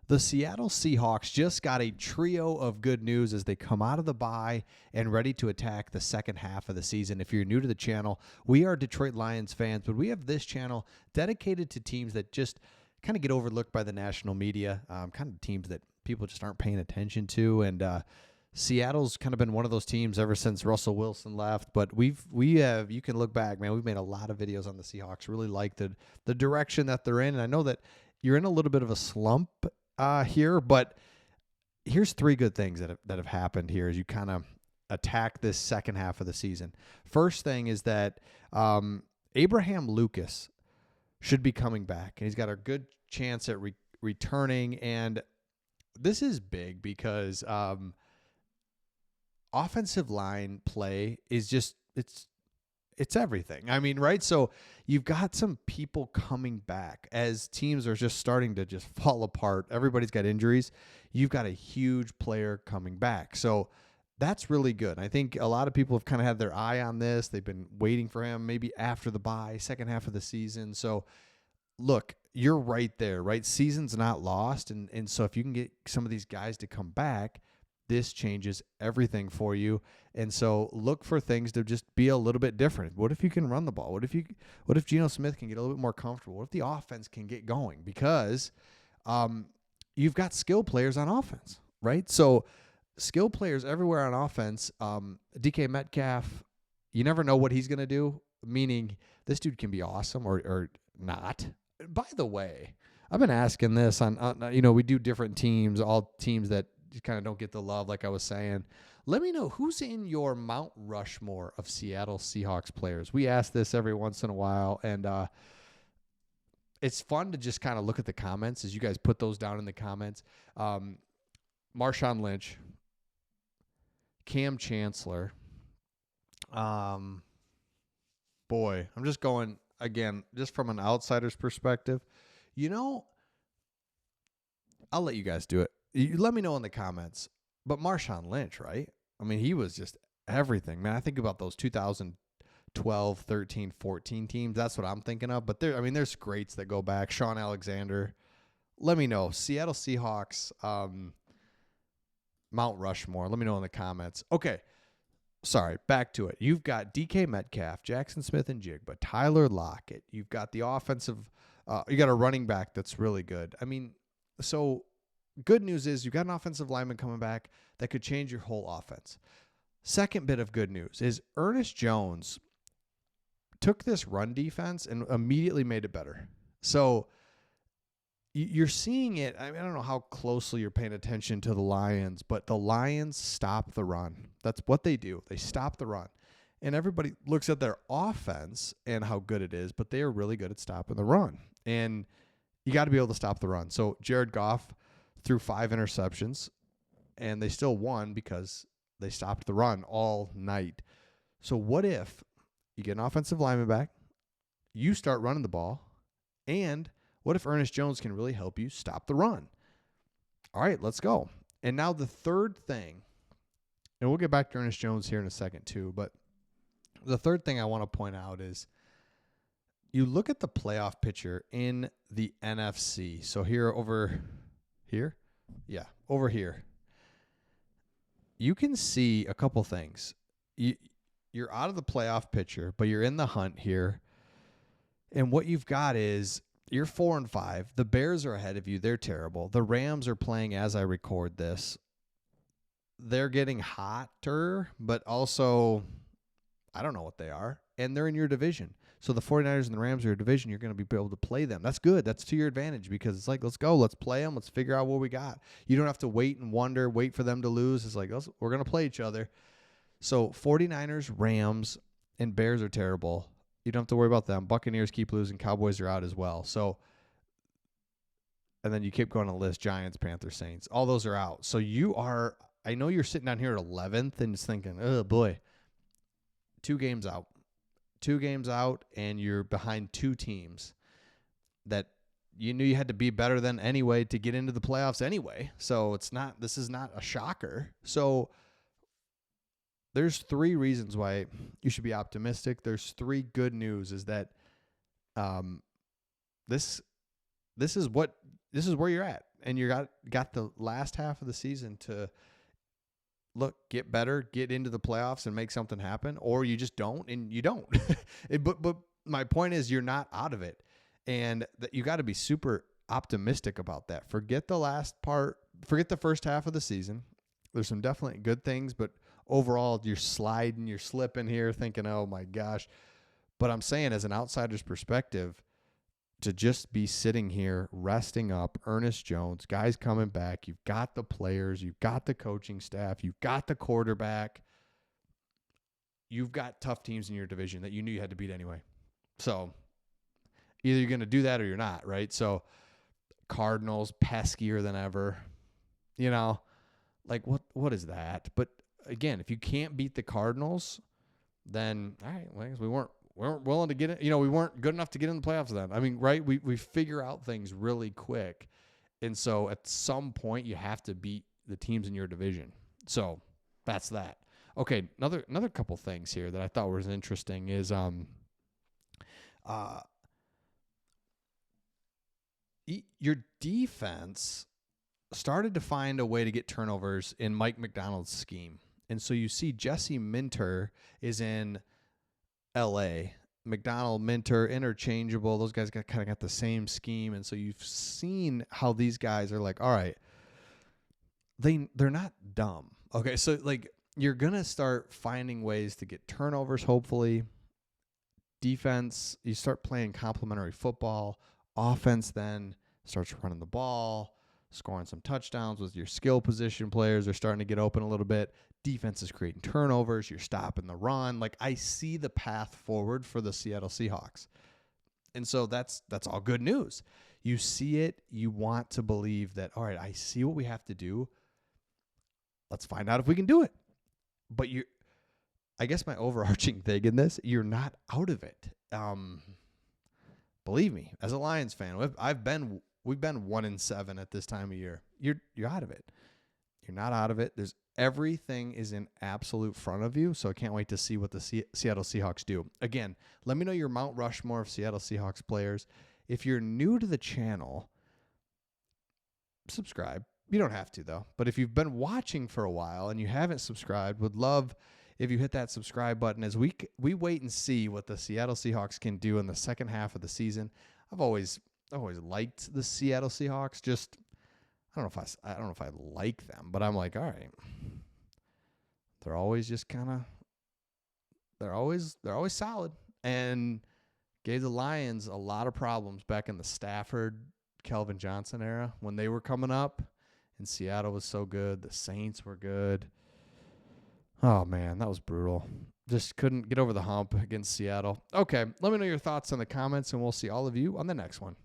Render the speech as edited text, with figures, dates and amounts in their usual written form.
The Seattle Seahawks just got a trio of good news as they come out of the bye and ready to attack the second half of the season. If you're new to the channel, we are Detroit Lions fans, but we have this channel dedicated to teams that just kind of get overlooked by the national media, kind of teams that people just aren't paying attention to. And Seattle's kind of been one of those teams ever since Russell Wilson left. But we have, you can look back, man, we've made a lot of videos on the Seahawks, really like the direction that they're in. And I know that you're in a little bit of a slump here, but here's three good things that have happened here as you kind of attack this second half of the season. First thing is that Abraham Lucas should be coming back, and he's got a good chance at returning. And this is big because offensive line play is just it's everything. I mean, right? So you've got some people coming back as teams are just starting to just fall apart. Everybody's got injuries. You've got a huge player coming back. So that's really good. I think a lot of people have kind of had their eye on this. They've been waiting for him maybe after the bye, second half of the season. So look, you're right there, right? Season's not lost. And so if you can get some of these guys to come back, this changes everything for you. And so look for things to just be a little bit different. What if you can run the ball? What if Geno Smith can get a little bit more comfortable? What if the offense can get going? Because you've got skill players on offense, right? So skill players everywhere on offense. DK Metcalf, you never know what he's going to do, meaning this dude can be awesome or not. By the way, I've been asking this on we do different teams, all teams that you kind of don't get the love, like I was saying. Let me know who's in your Mount Rushmore of Seattle Seahawks players. We ask this every once in a while, and it's fun to just kind of look at the comments as you guys put those down in the comments. Marshawn Lynch, Cam Chancellor. I'm just going, again, just from an outsider's perspective. I'll let you guys do it. You let me know in the comments. But Marshawn Lynch, right? I mean, he was just everything, man. I think about those 2012, 13, 14 teams. That's what I'm thinking of. But there's greats that go back. Sean Alexander. Let me know. Seattle Seahawks, Mount Rushmore. Let me know in the comments. Okay. Sorry, back to it. You've got DK Metcalf, Jackson Smith and Jigba, Tyler Lockett. You've got the offensive, you got a running back that's really good. I mean, so good news is you've got an offensive lineman coming back that could change your whole offense. Second bit of good news is Ernest Jones took this run defense and immediately made it better. So you're seeing it. I don't know how closely you're paying attention to the Lions, but the Lions stop the run. That's what they do. They stop the run. And everybody looks at their offense and how good it is, but they are really good at stopping the run. And you got to be able to stop the run. So Jared Goff threw 5 interceptions, and they still won because they stopped the run all night. So what if you get an offensive lineman back, you start running the ball, and what if Ernest Jones can really help you stop the run? All right, let's go. And now the third thing, and we'll get back to Ernest Jones here in a second too, but the third thing I want to point out is you look at the playoff picture in the NFC. So over here. You can see a couple things. You're out of the playoff picture, but you're in the hunt here. And what you've got is you're 4-5. The Bears are ahead of you. They're terrible. The Rams are playing as I record this. They're getting hotter, but also I don't know what they are. And they're in your division. So the 49ers and the Rams are your division. You're going to be able to play them. That's good. That's to your advantage because it's like, let's go. Let's play them. Let's figure out what we got. You don't have to wait and wonder, wait for them to lose. It's like, we're going to play each other. So 49ers, Rams, and Bears are terrible. You don't have to worry about them. Buccaneers keep losing. Cowboys are out as well. So, and then you keep going on the list. Giants, Panthers, Saints. All those are out. So I know you're sitting down here at 11th and just thinking, oh boy, 2 games out. 2 games out, and you're behind 2 teams that you knew you had to be better than anyway to get into the playoffs anyway. So this is not a shocker. So there's 3 reasons why you should be optimistic. There's 3 good news is that this is where you're at. and you got the last half of the season to get better, get into the playoffs and make something happen, or you just don't, and you don't. But my point is you're not out of it, and that you got to be super optimistic about that. Forget the last part, forget the first half of the season. There's some definitely good things, but overall you're slipping here thinking, oh my gosh. But I'm saying as an outsider's perspective, to just be sitting here resting up Ernest Jones, guys coming back, you've got the players, you've got the coaching staff, you've got the quarterback, you've got tough teams in your division that you knew you had to beat anyway. So either you're going to do that or you're not, right? So Cardinals, peskier than ever, like what is that? But again, if you can't beat the Cardinals, then all right, well, I guess we weren't willing to get it. We weren't good enough to get in the playoffs then. I mean, right? We figure out things really quick. And so at some point you have to beat the teams in your division. So that's that. Okay, another couple things here that I thought was interesting is your defense started to find a way to get turnovers in Mike McDonald's scheme. And so you see Jesse Minter is in LA. McDonald, Minter, interchangeable. Those guys kind of got the same scheme. And so you've seen how these guys are like, all right, they're not dumb. Okay, so like you're going to start finding ways to get turnovers, hopefully. Defense, you start playing complementary football. Offense then starts running the ball, scoring some touchdowns with your skill position players. They're starting to get open a little bit. Defense is creating turnovers. You're stopping the run. Like, I see the path forward for the Seattle Seahawks. And so that's all good news. You see it. You want to believe that, all right, I see what we have to do. Let's find out if we can do it. But I guess my overarching thing in this, you're not out of it. Believe me, as a Lions fan, we've been 1-7 at this time of year. You're out of it. You're not out of it. Everything is in absolute front of you, so I can't wait to see what the Seattle Seahawks do. Again, let me know your Mount Rushmore of Seattle Seahawks players. If you're new to the channel, subscribe. You don't have to, though. But if you've been watching for a while and you haven't subscribed, would love if you hit that subscribe button as we wait and see what the Seattle Seahawks can do in the second half of the season. I've always liked the Seattle Seahawks. Just I don't know if I like them, but I'm like, all right. They're always just they're always solid, and gave the Lions a lot of problems back in the Stafford, Kelvin Johnson era when they were coming up, and Seattle was so good. The Saints were good. Oh man, that was brutal. Just couldn't get over the hump against Seattle. Okay, let me know your thoughts in the comments, and we'll see all of you on the next one.